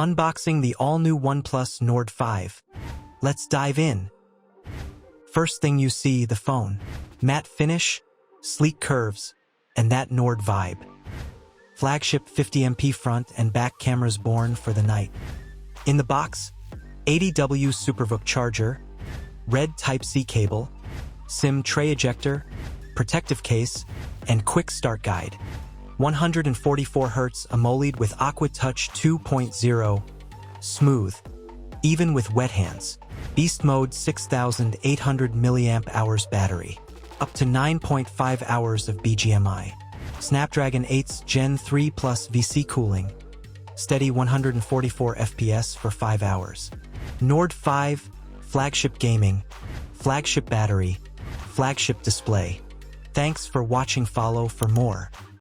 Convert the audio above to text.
Unboxing the all-new OnePlus Nord 5. Let's dive in. First thing you see, the phone. Matte finish, sleek curves, and that Nord vibe. Flagship 50MP front and back cameras born for the night. In the box, 80W SuperVOOC charger, red Type-C cable, SIM tray ejector, protective case, and quick start guide. 144Hz AMOLED with Aqua Touch 2.0, smooth, even with wet hands. Beast mode 6,800 mAh battery, up to 9.5 hours of BGMI. Snapdragon 8's Gen 3 Plus VC cooling, steady 144 FPS for 5 hours. Nord 5, flagship gaming, flagship battery, flagship display. Thanks for watching. Follow for more.